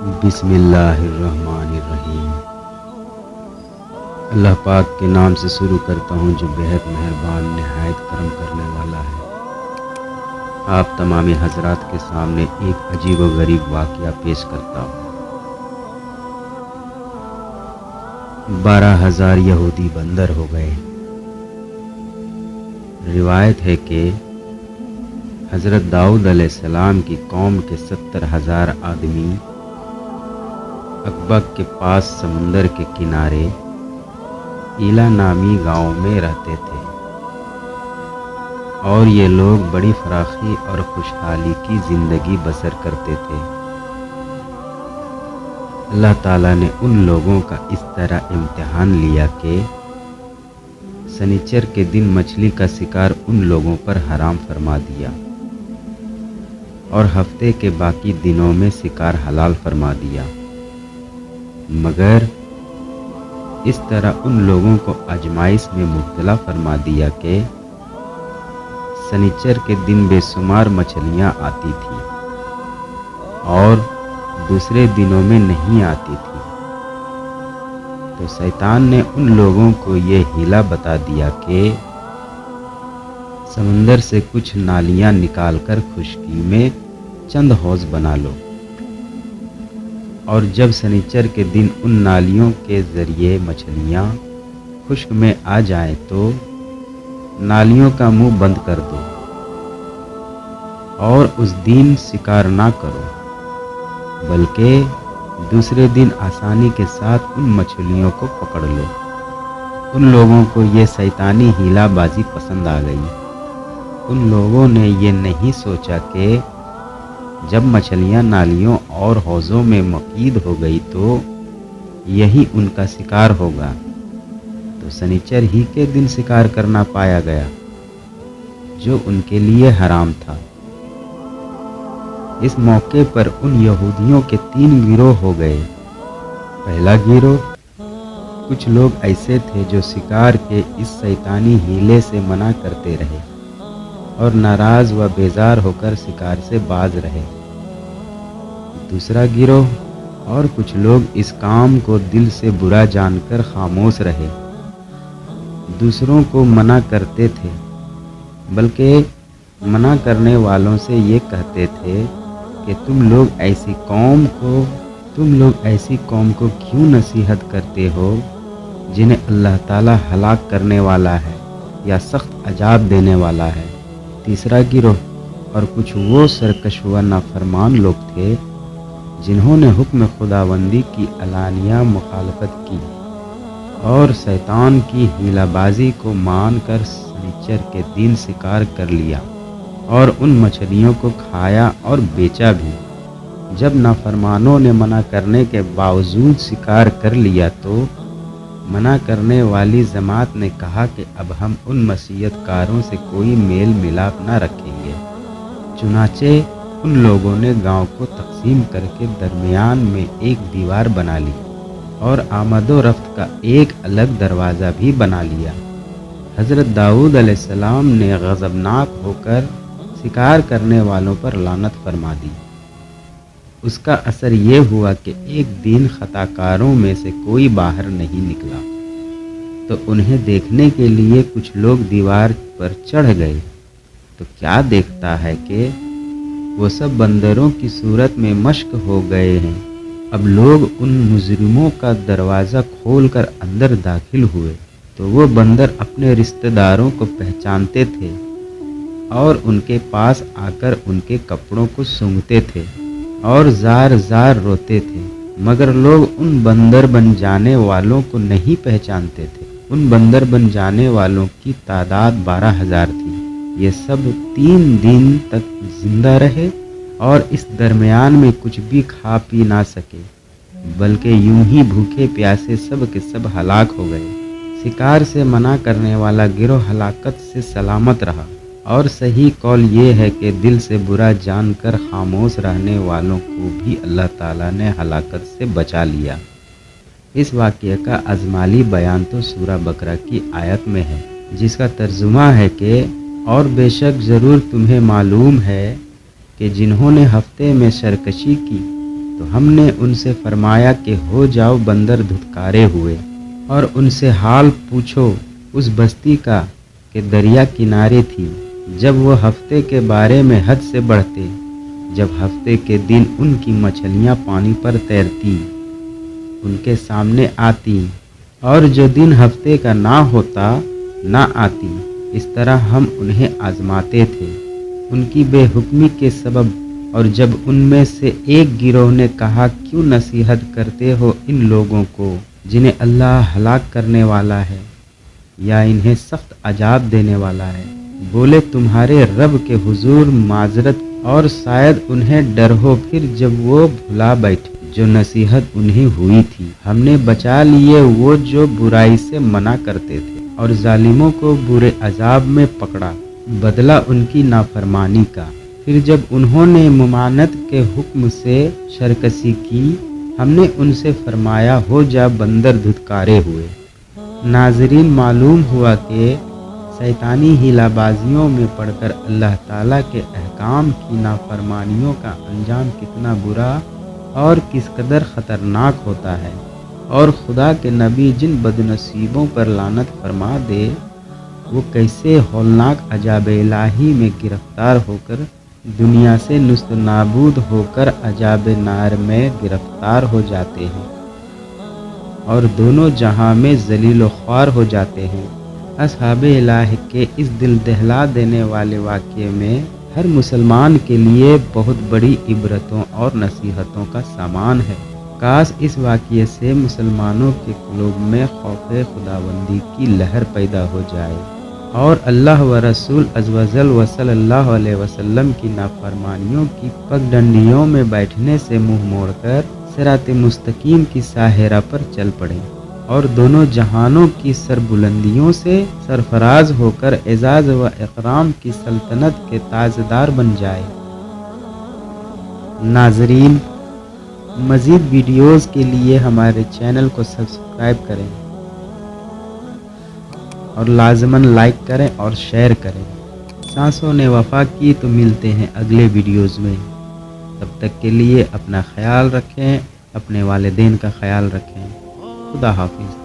بسم اللہ الرحمن الرحیم۔ اللہ پاک کے نام سے شروع کرتا ہوں جو بہت مہربان نہایت کرم کرنے والا ہے۔ آپ تمام حضرات کے سامنے ایک عجیب و غریب واقعہ پیش کرتا ہوں۔ 12,000 یہودی بندر ہو گئے۔ روایت ہے کہ حضرت داؤد علیہ السلام کی قوم کے 70,000 آدمی اکبک کے پاس سمندر کے کنارے ایلا نامی گاؤں میں رہتے تھے، اور یہ لوگ بڑی فراخی اور خوشحالی کی زندگی بسر کرتے تھے۔ اللہ تعالیٰ نے ان لوگوں کا اس طرح امتحان لیا کہ سنیچر کے دن مچھلی کا شکار ان لوگوں پر حرام فرما دیا، اور ہفتے کے باقی دنوں میں شکار حلال فرما دیا، مگر اس طرح ان لوگوں کو آزمائش میں مبتلا فرما دیا کہ سنیچر کے دن بے شمار مچھلیاں آتی تھیں اور دوسرے دنوں میں نہیں آتی تھی۔ تو شیطان نے ان لوگوں کو یہ حیلہ بتا دیا کہ سمندر سے کچھ نالیاں نکال کر خشکی میں چند حوض بنا لو، اور جب سنیچر کے دن ان نالیوں کے ذریعے مچھلیاں خشک میں آ جائیں تو نالیوں کا منہ بند کر دو، اور اس دن شکار نہ کرو، بلکہ دوسرے دن آسانی کے ساتھ ان مچھلیوں کو پکڑ لو۔ ان لوگوں کو یہ شیطانی حیلہ بازی پسند آ گئی۔ ان لوگوں نے یہ نہیں سوچا کہ جب مچھلیاں نالیوں اور حوضوں میں مقید ہو گئی تو یہی ان کا شکار ہوگا، تو سنیچر ہی کے دن شکار کرنا پایا گیا جو ان کے لیے حرام تھا۔ اس موقع پر ان یہودیوں کے 3 گروہ ہو گئے۔ پہلا گروہ، کچھ لوگ ایسے تھے جو شکار کے اس شیطانی حیلے سے منع کرتے رہے اور ناراض و بیزار ہو کر شکار سے باز رہے۔ دوسرا گروہ، اور کچھ لوگ اس کام کو دل سے برا جان کر خاموش رہے، دوسروں کو منع کرتے تھے، بلکہ منع کرنے والوں سے یہ کہتے تھے کہ تم لوگ ایسی قوم کو کیوں نصیحت کرتے ہو جنہیں اللہ تعالیٰ ہلاک کرنے والا ہے یا سخت عذاب دینے والا ہے۔ تیسرا گروہ، اور کچھ وہ سرکش و نافرمان لوگ تھے جنہوں نے حکم خداوندی کی علانیہ مخالفت کی اور شیطان کی حیلہ بازی کو مان کر سنیچر کے دن شکار کر لیا اور ان مچھلیوں کو کھایا اور بیچا بھی۔ جب نافرمانوں نے منع کرنے کے باوجود شکار کر لیا تو منع کرنے والی جماعت نے کہا کہ اب ہم ان معصیت کاروں سے کوئی میل ملاپ نہ رکھیں گے۔ چنانچہ ان لوگوں نے گاؤں کو تقسیم کر کے درمیان میں ایک دیوار بنا لی اور آمد و رفت کا ایک الگ دروازہ بھی بنا لیا۔ حضرت داؤد علیہ السلام نے غضبناک ہو کر شکار کرنے والوں پر لعنت فرما دی۔ اس کا اثر یہ ہوا کہ ایک دن خطا کاروں میں سے کوئی باہر نہیں نکلا، تو انہیں دیکھنے کے لیے کچھ لوگ دیوار پر چڑھ گئے، تو کیا دیکھتا ہے کہ وہ سب بندروں کی صورت میں مشق ہو گئے ہیں۔ اب لوگ ان مجرموں کا دروازہ کھول کر اندر داخل ہوئے تو وہ بندر اپنے رشتہ داروں کو پہچانتے تھے اور ان کے پاس آ کر ان کے کپڑوں کو سونگھتے تھے اور زار زار روتے تھے، مگر لوگ ان بندر بن جانے والوں کو نہیں پہچانتے تھے۔ ان بندر بن جانے والوں کی تعداد 12,000 تھی۔ یہ سب 3 دن تک زندہ رہے اور اس درمیان میں کچھ بھی کھا پی نہ سکے، بلکہ یوں ہی بھوکے پیاسے سب کے سب ہلاک ہو گئے۔ شکار سے منع کرنے والا گروہ ہلاکت سے سلامت رہا، اور صحیح قول یہ ہے کہ دل سے برا جان کر خاموش رہنے والوں کو بھی اللہ تعالیٰ نے ہلاکت سے بچا لیا۔ اس واقعے کا اجمالی بیان تو سورہ بقرہ کی آیت میں ہے، جس کا ترجمہ ہے کہ اور بے شک ضرور تمہیں معلوم ہے کہ جنہوں نے ہفتے میں سرکشی کی تو ہم نے ان سے فرمایا کہ ہو جاؤ بندر دھتکارے ہوئے، اور ان سے حال پوچھو اس بستی کا کہ دریا کنارے تھی، جب وہ ہفتے کے بارے میں حد سے بڑھتے، جب ہفتے کے دن ان کی مچھلیاں پانی پر تیرتی، ان کے سامنے آتی، اور جو دن ہفتے کا نہ ہوتا نہ آتی، اس طرح ہم انہیں آزماتے تھے ان کی بے حکمی کے سبب۔ اور جب ان میں سے ایک گروہ نے کہا کیوں نصیحت کرتے ہو ان لوگوں کو جنہیں اللہ ہلاک کرنے والا ہے یا انہیں سخت عذاب دینے والا ہے، بولے تمہارے رب کے حضور معذرت، اور شاید انہیں ڈر ہو پھر جب وہ بھلا بیٹھے جو نصیحت انہیں ہوئی تھی۔ ہم نے بچا لیے وہ جو برائی سے منع کرتے تھے، اور ظالموں کو برے عذاب میں پکڑا، بدلہ ان کی نافرمانی کا۔ پھر جب انہوں نے ممانعت کے حکم سے شرکشی کی، ہم نے ان سے فرمایا ہو جا بندر دھتکارے ہوئے۔ ناظرین، معلوم ہوا کہ شیطانی ہیلا بازیوں میں پڑھ کر اللہ تعالیٰ کے احکام کی نافرمانیوں کا انجام کتنا برا اور کس قدر خطرناک ہوتا ہے، اور خدا کے نبی جن بدنصیبوں پر لعنت فرما دے وہ کیسے ہولناک عذاب الہی میں گرفتار ہو کر دنیا سے نست نابود ہو کر عذاب نار میں گرفتار ہو جاتے ہیں اور دونوں جہاں میں ذلیل و خوار ہو جاتے ہیں۔ اصحاب الہ کے اس دل دہلا دینے والے واقعے میں ہر مسلمان کے لیے بہت بڑی عبرتوں اور نصیحتوں کا سامان ہے۔ کاش اس واقعے سے مسلمانوں کے قلوب میں خوف خداوندی کی لہر پیدا ہو جائے، اور اللہ و رسول عز و جل و صلی اللہ علیہ وسلم کی نافرمانیوں کی پگڈنڈیوں میں بیٹھنے سے منہ موڑ کر صراط مستقیم کی ساحرہ پر چل پڑے، اور دونوں جہانوں کی سربلندیوں سے سرفراز ہو کر اعزاز و اکرام کی سلطنت کے تاجدار بن جائے۔ ناظرین، مزید ویڈیوز کے لیے ہمارے چینل کو سبسکرائب کریں اور لازماً لائک کریں اور شیئر کریں۔ سانسوں نے وفا کی، تو ملتے ہیں اگلے ویڈیوز میں۔ تب تک کے لیے اپنا خیال رکھیں، اپنے والدین کا خیال رکھیں۔ خدا حافظ۔